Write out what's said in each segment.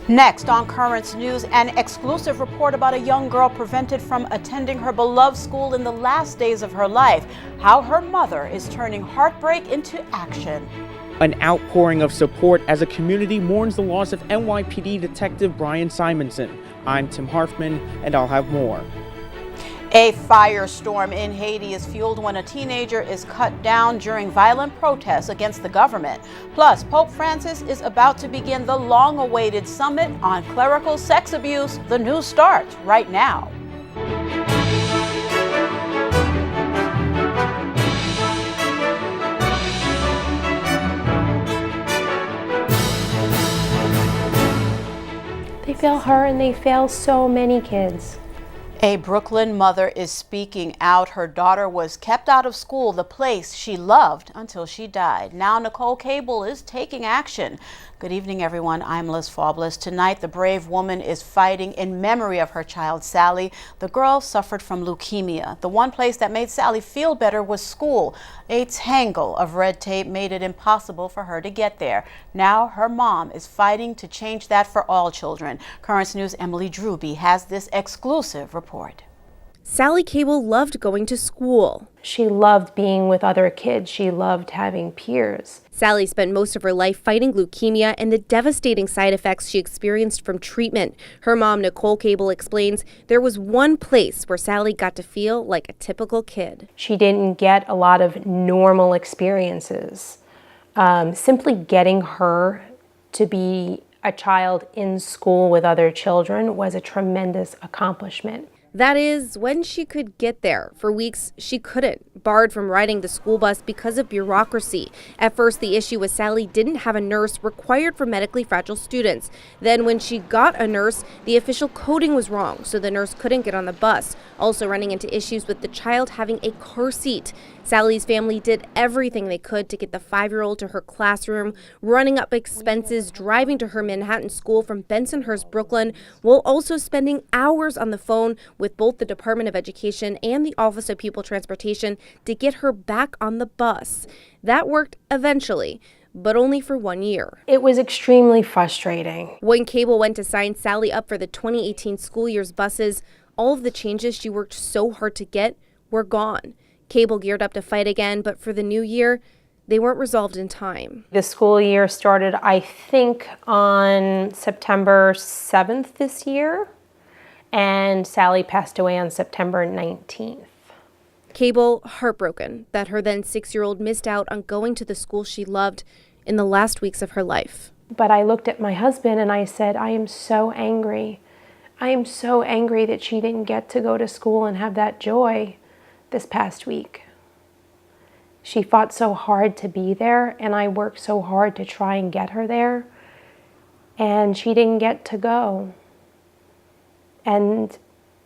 Next on Currents News, an exclusive report about a young girl prevented from attending her beloved school in the last days of her life. How her mother is turning heartbreak into action. An outpouring of support as a community mourns the loss of NYPD Detective Brian Simonson. I'm Tim Harfman, and I'll have more. A firestorm in Haiti is fueled when a teenager is cut down during violent protests against the government. Plus, Pope Francis is about to begin the long-awaited summit on clerical sex abuse. The news starts right now. They fail her and they fail so many kids. A Brooklyn mother is speaking out. Her daughter was kept out of school, the place she loved, until she died. Now Nicole Cable is taking action. Good evening, everyone. I'm Liz Faublas. Tonight, the brave woman is fighting in memory of her child, Sally. The girl suffered from leukemia. The one place that made Sally feel better was school. A tangle of red tape made it impossible for her to get there. Now her mom is fighting to change that for all children. Currents News' Emily Drewby has this exclusive report. Sally Cable loved going to school. She loved being with other kids. She loved having peers. Sally spent most of her life fighting leukemia and the devastating side effects she experienced from treatment. Her mom, Nicole Cable, explains there was one place where Sally got to feel like a typical kid. She didn't get a lot of normal experiences. Simply getting her to be a child in school with other children was a tremendous accomplishment. That is, when she could get there. For weeks, she couldn't, barred from riding the school bus because of bureaucracy. At first, the issue was Sally didn't have a nurse required for medically fragile students. Then when she got a nurse, the official coding was wrong, so the nurse couldn't get on the bus. Also running into issues with the child having a car seat. Sally's family did everything they could to get the 5-year-old to her classroom, running up expenses, driving to her Manhattan school from Bensonhurst, Brooklyn, while also spending hours on the phone with both the Department of Education and the Office of Pupil Transportation to get her back on the bus. That worked eventually, but only for 1 year. It was extremely frustrating. When Cable went to sign Sally up for the 2018 school year's buses, all of the changes she worked so hard to get were gone. Cable geared up to fight again, but for the new year, they weren't resolved in time. The school year started, I think, on September 7th this year, and Sally passed away on September 19th. Cable heartbroken that her then 6-year-old missed out on going to the school she loved in the last weeks of her life. But I looked at my husband and I said, I am so angry. I am so angry that she didn't get to go to school and have that joy this past week. She fought so hard to be there, and I worked so hard to try and get her there, and she didn't get to go. And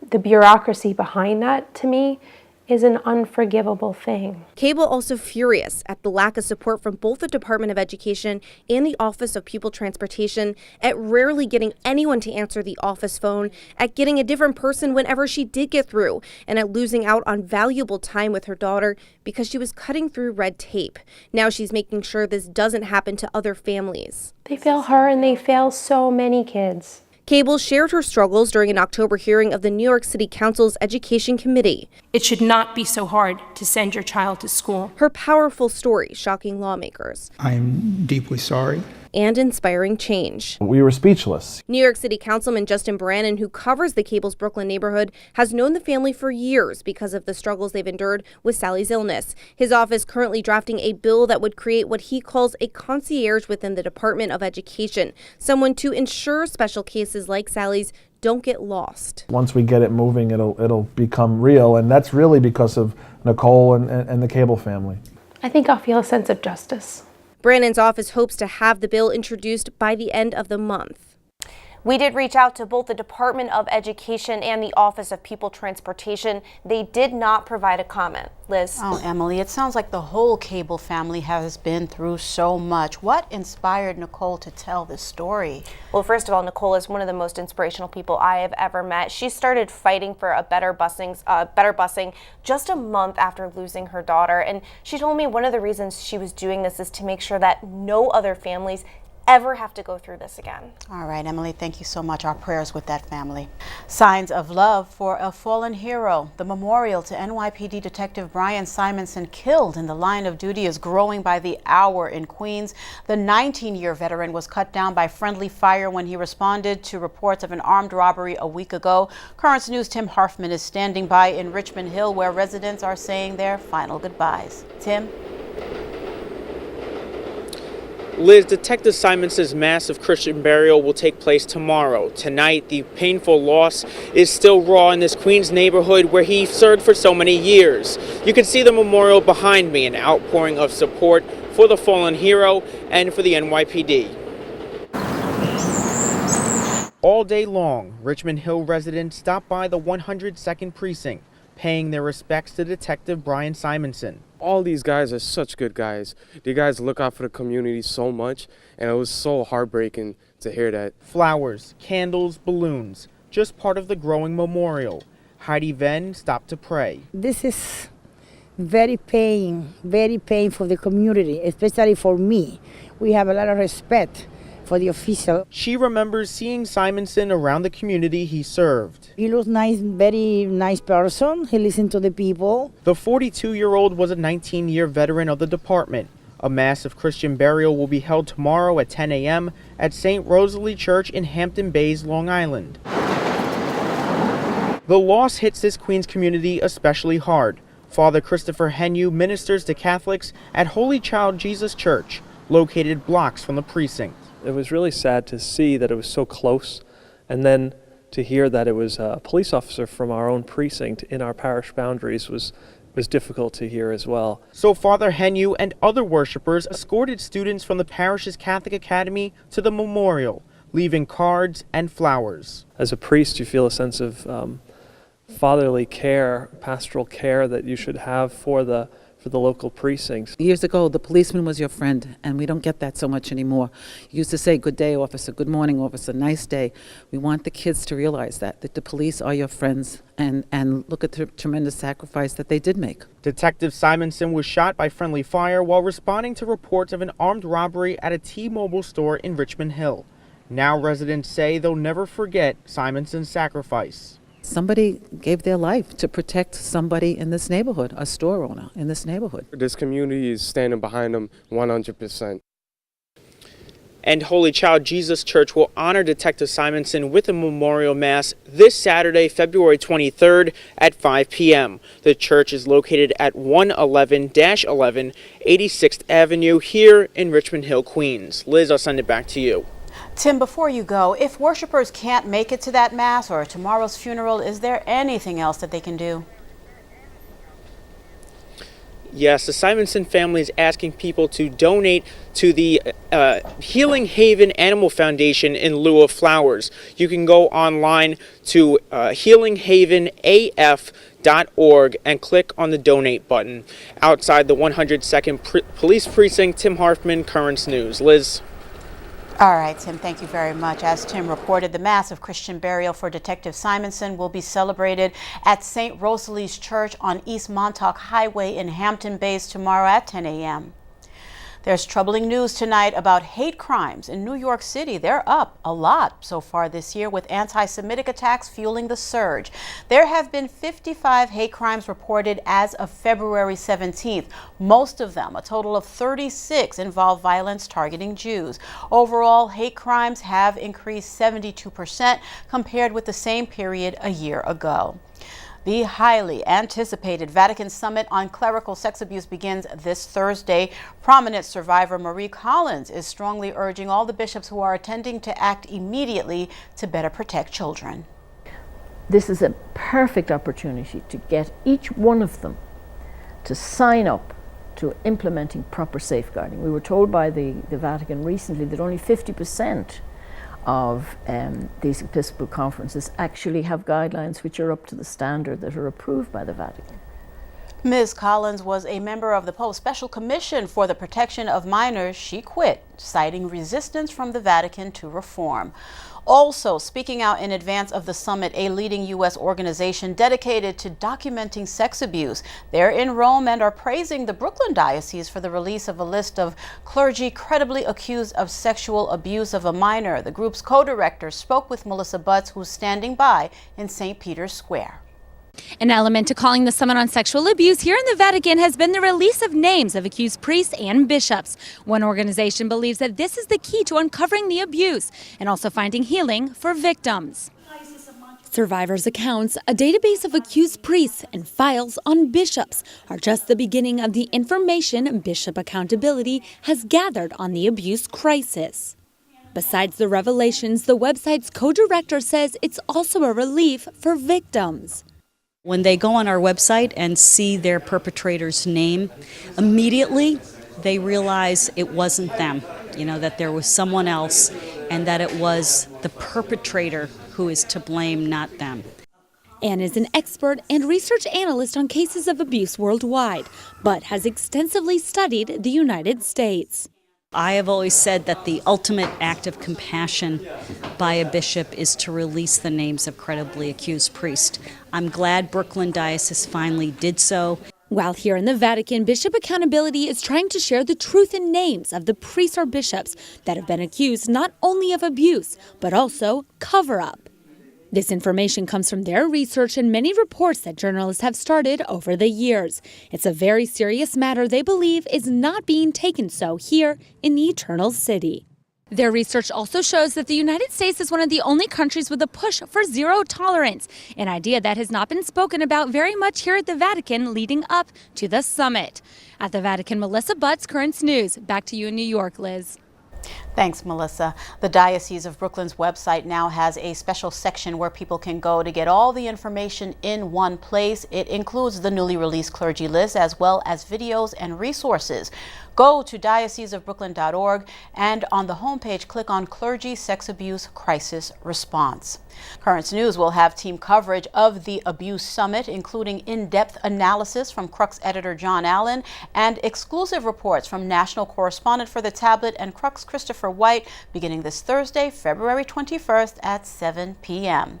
the bureaucracy behind that, to me, is an unforgivable thing. Cable also furious at the lack of support from both the Department of Education and the Office of Pupil Transportation, at rarely getting anyone to answer the office phone, at getting a different person whenever she did get through, and at losing out on valuable time with her daughter because she was cutting through red tape. Now she's making sure this doesn't happen to other families. They fail her and they fail so many kids. Cable shared her struggles during an October hearing of the New York City Council's Education Committee. It should not be so hard to send your child to school. Her powerful story shocking lawmakers. I'm deeply sorry. And inspiring change. We were speechless. New York City Councilman Justin Brannan, who covers the Cable's Brooklyn neighborhood, has known the family for years because of the struggles they've endured with Sally's illness. His office currently drafting a bill that would create what he calls a concierge within the Department of Education, someone to ensure special cases like Sally's don't get lost. Once we get it moving, it'll become real, and that's really because of Nicole and the Cable family. I think I'll feel a sense of justice. Brannan's office hopes to have the bill introduced by the end of the month. We did reach out to both the Department of Education and the Office of Pupil Transportation. They did not provide a comment. Liz? Oh, Emily, it sounds like the whole Cable family has been through so much. What inspired Nicole to tell this story? Well, first of all, Nicole is one of the most inspirational people I have ever met. She started fighting for a better busing just a month after losing her daughter. And she told me one of the reasons she was doing this is to make sure that no other families ever have to go through this again. All right, Emily, thank you so much. Our prayers with that family. Signs of love for a fallen hero. The memorial to NYPD Detective Brian Simonson, killed in the line of duty, is growing by the hour in Queens. The 19-year veteran was cut down by friendly fire when he responded to reports of an armed robbery a week ago. Currents News' Tim Harfman is standing by in Richmond Hill, where residents are saying their final goodbyes. Tim? Liz, Detective Simonson's massive Christian burial will take place tomorrow. Tonight, the painful loss is still raw in this Queens neighborhood where he served for so many years. You can see the memorial behind me, an outpouring of support for the fallen hero and for the NYPD. All day long, Richmond Hill residents stopped by the 102nd Precinct, paying their respects to Detective Brian Simonson. All these guys are such good guys. The guys look out for the community so much, and it was so heartbreaking to hear that. Flowers, candles, balloons, just part of the growing memorial. Heidi Venn stopped to pray. This is very pain for the community, especially for me. We have a lot of respect for the official. She remembers seeing Simonson around the community he served. He was nice, very nice person. He listened to the people. The 42-year-old was a 19-year veteran of the department. A massive Christian burial will be held tomorrow at 10 a.m. at St. Rosalie Church in Hampton Bays, Long Island. The loss hits this Queens community especially hard. Father Christopher Henyu ministers to Catholics at Holy Child Jesus Church, located blocks from the precinct. It was really sad to see that it was so close, and then to hear that it was a police officer from our own precinct in our parish boundaries was difficult to hear as well. So Father Henyu and other worshipers escorted students from the parish's Catholic Academy to the memorial, leaving cards and flowers. As a priest, you feel a sense of fatherly care, pastoral care that you should have for the local precincts. Years ago, the policeman was your friend, and we don't get that so much anymore. You used to say, good day, officer, good morning, officer, nice day. We want the kids to realize that the police are your friends, and look at the tremendous sacrifice that they did make. Detective Simonson was shot by friendly fire while responding to reports of an armed robbery at a T-Mobile store in Richmond Hill. Now residents say they'll never forget Simonson's sacrifice. Somebody gave their life to protect somebody in this neighborhood, a store owner in this neighborhood. This community is standing behind them 100%. And Holy Child Jesus Church will honor Detective Simonson with a memorial mass this Saturday, February 23rd at 5 p.m. The church is located at 111-11 86th Avenue here in Richmond Hill, Queens. Liz, I'll send it back to you. Tim, before you go, if worshipers can't make it to that mass or tomorrow's funeral, is there anything else that they can do? Yes, the Simonson family is asking people to donate to the Healing Haven Animal Foundation in lieu of flowers. You can go online to healinghavenaf.org and click on the donate button. Outside the 102nd Police Precinct, Tim Harfman, Currents News. Liz? All right, Tim, thank you very much. As Tim reported, the massive Christian burial for Detective Simonson will be celebrated at St. Rosalie's Church on East Montauk Highway in Hampton Bays tomorrow at 10 a.m. There's troubling news tonight about hate crimes in New York City. They're up a lot so far this year, with anti-Semitic attacks fueling the surge. There have been 55 hate crimes reported as of February 17th. Most of them, a total of 36, involve violence targeting Jews. Overall, hate crimes have increased 72% compared with the same period a year ago. The highly anticipated Vatican Summit on Clerical Sex Abuse begins this Thursday. Prominent survivor Marie Collins is strongly urging all the bishops who are attending to act immediately to better protect children. This is a perfect opportunity to get each one of them to sign up to implementing proper safeguarding. We were told by the Vatican recently that only 50% of these Episcopal conferences actually have guidelines which are up to the standard that are approved by the Vatican. Ms. Collins was a member of the Pope's Special Commission for the Protection of Minors. She quit, citing resistance from the Vatican to reform. Also, speaking out in advance of the summit, a leading U.S. organization dedicated to documenting sex abuse. They're in Rome and are praising the Brooklyn Diocese for the release of a list of clergy credibly accused of sexual abuse of a minor. The group's co-director spoke with Melissa Butts, who's standing by in St. Peter's Square. An element to calling the Summit on Sexual Abuse here in the Vatican has been the release of names of accused priests and bishops. One organization believes that this is the key to uncovering the abuse and also finding healing for victims. Survivors' accounts, a database of accused priests, and files on bishops are just the beginning of the information Bishop Accountability has gathered on the abuse crisis. Besides the revelations, the website's co-director says it's also a relief for victims. When they go on our website and see their perpetrator's name, immediately they realize it wasn't them, that there was someone else and that it was the perpetrator who is to blame, not them. Anne is an expert and research analyst on cases of abuse worldwide, but has extensively studied the United States. I have always said that the ultimate act of compassion by a bishop is to release the names of credibly accused priests. I'm glad Brooklyn Diocese finally did so. While here in the Vatican, Bishop Accountability is trying to share the truth and names of the priests or bishops that have been accused not only of abuse, but also cover-up. This information comes from their research and many reports that journalists have started over the years. It's a very serious matter they believe is not being taken so here in the Eternal City. Their research also shows that the United States is one of the only countries with a push for zero tolerance, an idea that has not been spoken about very much here at the Vatican leading up to the summit. At the Vatican, Melissa Butts, Currents News. Back to you in New York, Liz. Thanks, Melissa. The Diocese of Brooklyn's website now has a special section where people can go to get all the information in one place. It includes the newly released clergy list as well as videos and resources. Go to dioceseofbrooklyn.org and on the homepage, click on Clergy Sex Abuse Crisis Response. Currents News will have team coverage of the Abuse Summit, including in-depth analysis from Crux editor John Allen and exclusive reports from national correspondent for the Tablet and Crux Christopher White, beginning this Thursday, February 21st at 7 p.m.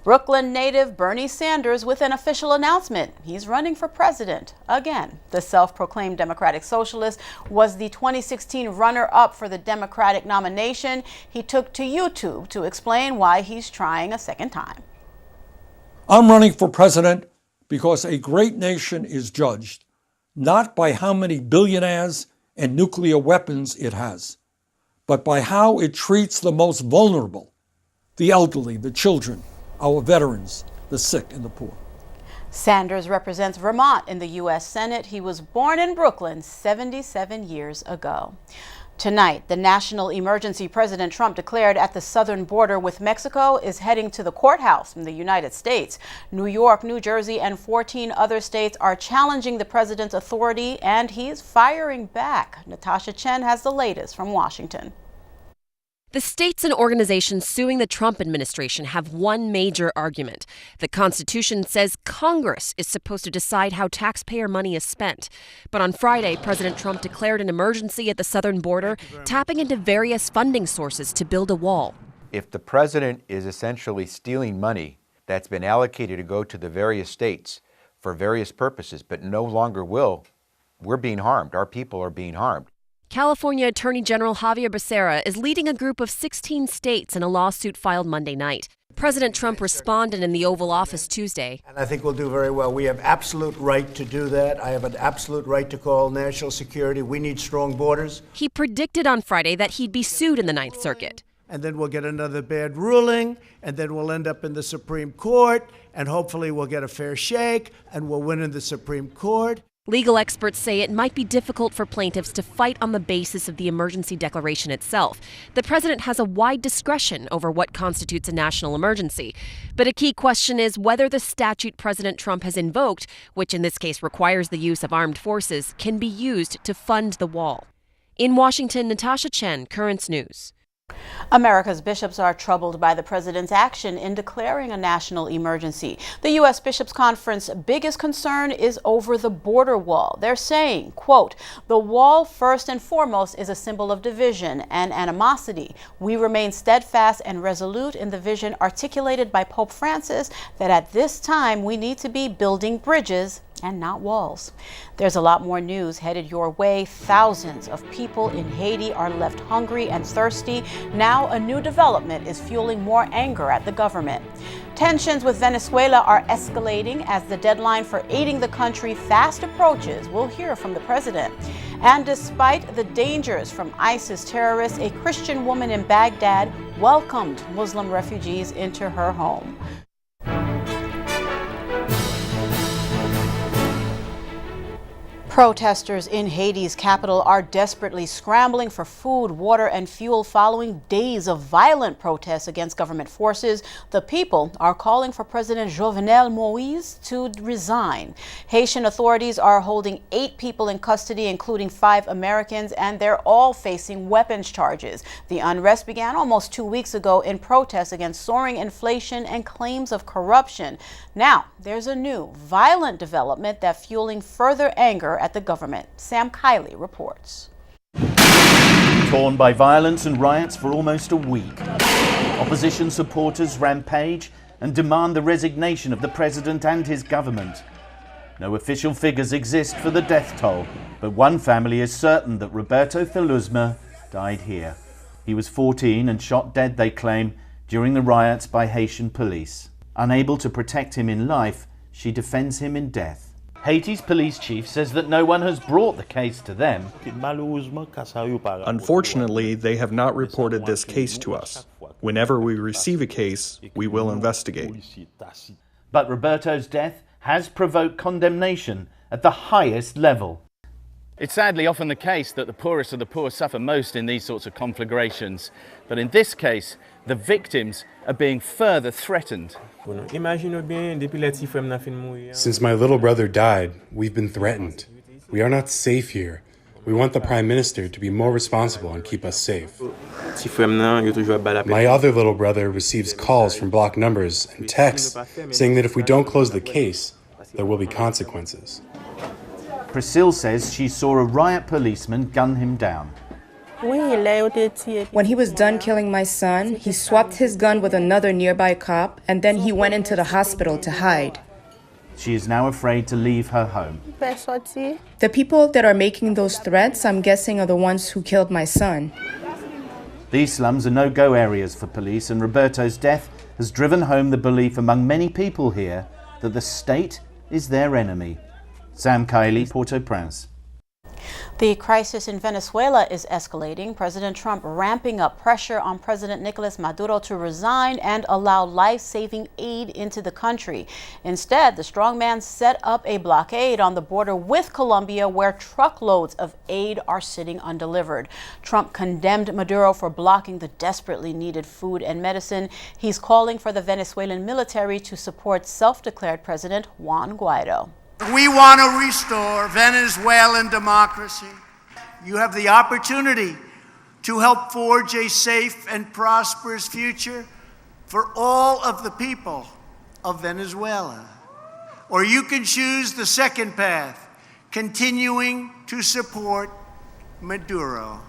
Brooklyn native Bernie Sanders with an official announcement. He's running for president again. The self-proclaimed Democratic Socialist was the 2016 runner-up for the Democratic nomination. He took to YouTube to explain why he's trying a second time. I'm running for president because a great nation is judged not by how many billionaires and nuclear weapons it has, but by how it treats the most vulnerable, the elderly, the children, our veterans, the sick, and the poor. Sanders represents Vermont in the U.S. Senate. He was born in Brooklyn 77 years ago. Tonight, the national emergency President Trump declared at the southern border with Mexico is heading to the courthouse in the United States. New York, New Jersey, and 14 other states are challenging the president's authority, and he's firing back. Natasha Chen has the latest from Washington. The states and organizations suing the Trump administration have one major argument. The Constitution says Congress is supposed to decide how taxpayer money is spent. But on Friday, President Trump declared an emergency at the southern border, tapping into various funding sources to build a wall. If the president is essentially stealing money that's been allocated to go to the various states for various purposes, but no longer will, we're being harmed. Our people are being harmed. California Attorney General Javier Becerra is leading a group of 16 states in a lawsuit filed Monday night. President Trump responded in the Oval Office Tuesday. And I think we'll do very well. We have absolute right to do that. I have an absolute right to call national security. We need strong borders. He predicted on Friday that he'd be sued in the Ninth Circuit. And then we'll get another bad ruling, and then we'll end up in the Supreme Court, and hopefully we'll get a fair shake, and we'll win in the Supreme Court. Legal experts say it might be difficult for plaintiffs to fight on the basis of the emergency declaration itself. The president has a wide discretion over what constitutes a national emergency. But a key question is whether the statute President Trump has invoked, which in this case requires the use of armed forces, can be used to fund the wall. In Washington, Natasha Chen, Currents News. America's bishops are troubled by the president's action in declaring a national emergency. The U.S. Bishops' Conference's biggest concern is over the border wall. They're saying, quote, "The wall, first and foremost, is a symbol of division and animosity. We remain steadfast and resolute in the vision articulated by Pope Francis that at this time we need to be building bridges and not walls." There's a lot more news headed your way. Thousands of people in Haiti are left hungry and thirsty. Now a new development is fueling more anger at the government. Tensions with Venezuela are escalating as the deadline for aiding the country fast approaches. We'll hear from the president. And despite the dangers from ISIS terrorists, a Christian woman in Baghdad welcomed Muslim refugees into her home. Protesters in Haiti's capital are desperately scrambling for food, water, and fuel following days of violent protests against government forces. The people are calling for President Jovenel Moïse to resign. Haitian authorities are holding 8 people in custody, including 5 Americans, and they're all facing weapons charges. The unrest began almost 2 weeks ago in protests against soaring inflation and claims of corruption. Now, there's a new violent development that's fueling further anger at the government. Sam Kiley reports. Torn by violence and riots for almost a week, opposition supporters rampage and demand the resignation of the president and his government. No official figures exist for the death toll, but one family is certain that Roberto Feluzma died here. He was 14 and shot dead, they claim, during the riots by Haitian police. Unable to protect him in life, she defends him in death. Haiti's police chief says that no one has brought the case to them. Unfortunately, they have not reported this case to us. Whenever we receive a case, we will investigate. But Roberto's death has provoked condemnation at the highest level. It's sadly often the case that the poorest of the poor suffer most in these sorts of conflagrations. But in this case, the victims are being further threatened. Since my little brother died, we've been threatened. We are not safe here. We want the Prime Minister to be more responsible and keep us safe. My other little brother receives calls from blocked numbers and texts saying that if we don't close the case, there will be consequences. Priscilla says she saw a riot policeman gun him down. When he was done killing my son, he swapped his gun with another nearby cop, and then he went into the hospital to hide. She is now afraid to leave her home. The people that are making those threats, I'm guessing, are the ones who killed my son. These slums are no-go areas for police, and Roberto's death has driven home the belief among many people here that the state is their enemy. Sam Kiley, Port-au-Prince. The crisis in Venezuela is escalating. President Trump ramping up pressure on President Nicolas Maduro to resign and allow life-saving aid into the country. Instead, the strongman set up a blockade on the border with Colombia where truckloads of aid are sitting undelivered. Trump condemned Maduro for blocking the desperately needed food and medicine. He's calling for the Venezuelan military to support self-declared President Juan Guaido. We want to restore Venezuelan democracy. You have the opportunity to help forge a safe and prosperous future for all of the people of Venezuela. Or you can choose the second path, continuing to support Maduro.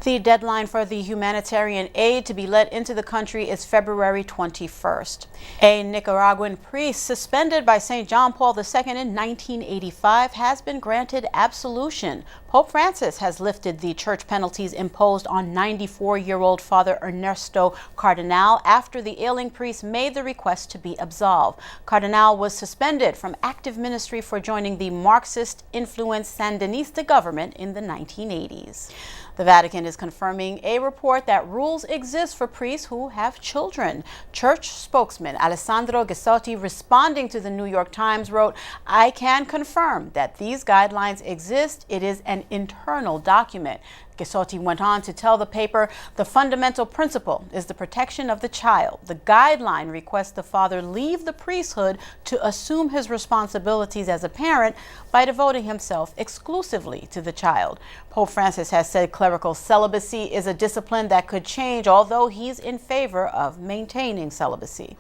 The deadline for the humanitarian aid to be let into the country is February 21st. A Nicaraguan priest suspended by St. John Paul II in 1985 has been granted absolution. Pope Francis has lifted the church penalties imposed on 94-year-old Father Ernesto Cardenal after the ailing priest made the request to be absolved. Cardenal was suspended from active ministry for joining the Marxist-influenced Sandinista government in the 1980s. The Vatican is confirming a report that rules exist for priests who have children. Church spokesman Alessandro Ghisotti, responding to the New York Times, wrote, "I can confirm that these guidelines exist. It is an internal document." Gesotti went on to tell the paper the fundamental principle is the protection of the child. The guideline requests the father leave the priesthood to assume his responsibilities as a parent by devoting himself exclusively to the child. Pope Francis has said clerical celibacy is a discipline that could change, although he's in favor of maintaining celibacy.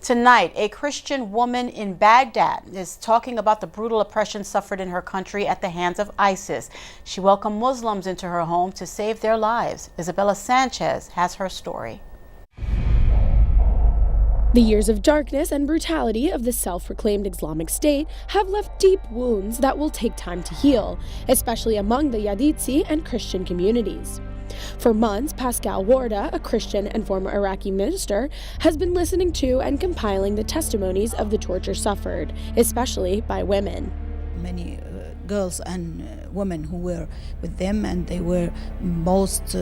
Tonight, a Christian woman in Baghdad is talking about the brutal oppression suffered in her country at the hands of ISIS. She welcomed Muslims into her home to save their lives. Isabella Sanchez has her story. The years of darkness and brutality of the self-proclaimed Islamic State have left deep wounds that will take time to heal, especially among the Yazidi and Christian communities. For months, Pascal Warda, a Christian and former Iraqi minister, has been listening to and compiling the testimonies of the torture suffered, especially by women. Many girls and women who were with them, and they were most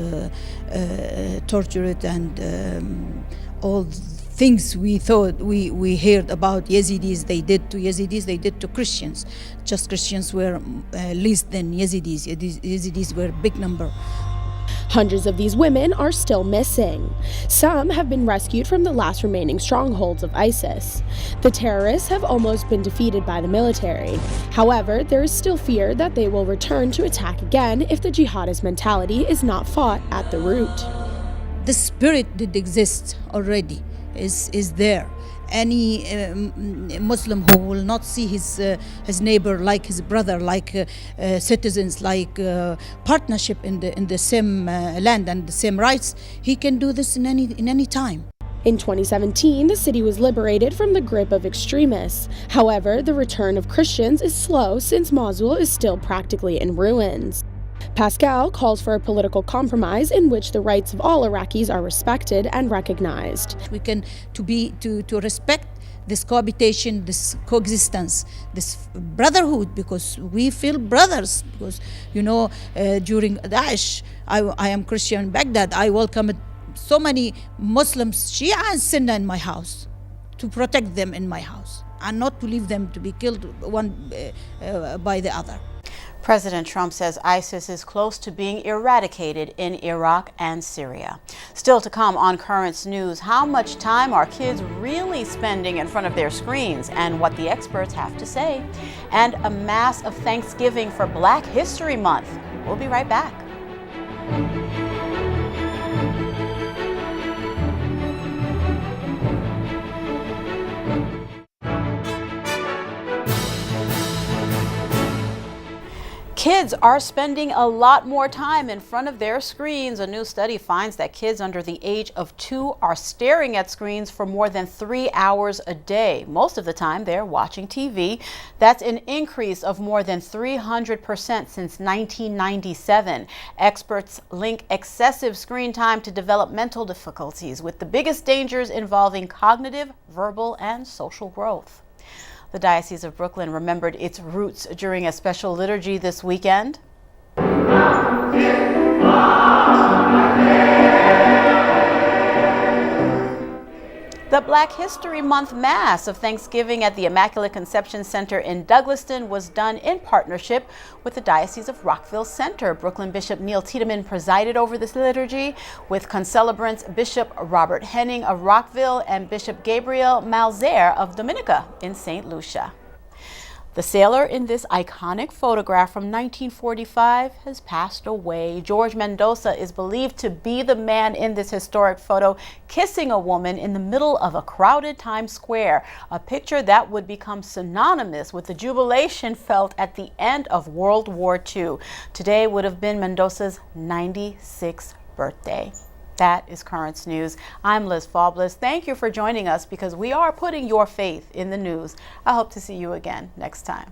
tortured, and all things we thought we heard about Yazidis, they did to Yazidis, they did to Christians. Just Christians were less than Yazidis. Yazidis were a big number. Hundreds of these women are still missing. Some have been rescued from the last remaining strongholds of ISIS. The terrorists have almost been defeated by the military. However, there is still fear that they will return to attack again if the jihadist mentality is not fought at the root. The spirit that exists already is there. Any Muslim who will not see his neighbor like his brother, like citizens, like partnership in the same land and the same rights, he can do this in any time. In 2017, the city was liberated from the grip of extremists. However, the return of Christians is slow since Mosul is still practically in ruins. Pascal calls for a political compromise in which the rights of all Iraqis are respected and recognized. We can to respect this cohabitation, this coexistence, this brotherhood, because we feel brothers. Because during Daesh, I am Christian in Baghdad. I welcomed so many Muslims, Shia and Sunni, in my house to protect them in my house and not to leave them to be killed one by the other. President Trump says ISIS is close to being eradicated in Iraq and Syria. Still to come on Currents News, how much time are kids really spending in front of their screens and what the experts have to say. And a mass of Thanksgiving for Black History Month. We'll be right back. Kids are spending a lot more time in front of their screens. A new study finds that kids under the age of 2 are staring at screens for more than 3 hours a day. Most of the time they're watching TV. That's an increase of more than 300% since 1997. Experts link excessive screen time to developmental difficulties, with the biggest dangers involving cognitive, verbal, and social growth. The Diocese of Brooklyn remembered its roots during a special liturgy this weekend. The Black History Month Mass of Thanksgiving at the Immaculate Conception Center in Douglaston was done in partnership with the Diocese of Rockville Center. Brooklyn Bishop Neil Tiedemann presided over this liturgy, with concelebrants Bishop Robert Henning of Rockville and Bishop Gabriel Malzer of Dominica in St. Lucia. The sailor in this iconic photograph from 1945 has passed away. George Mendoza is believed to be the man in this historic photo kissing a woman in the middle of a crowded Times Square, a picture that would become synonymous with the jubilation felt at the end of World War II. Today would have been Mendoza's 96th birthday. That is Currents News. I'm Liz Faublas. Thank you for joining us, because we are putting your faith in the news. I hope to see you again next time.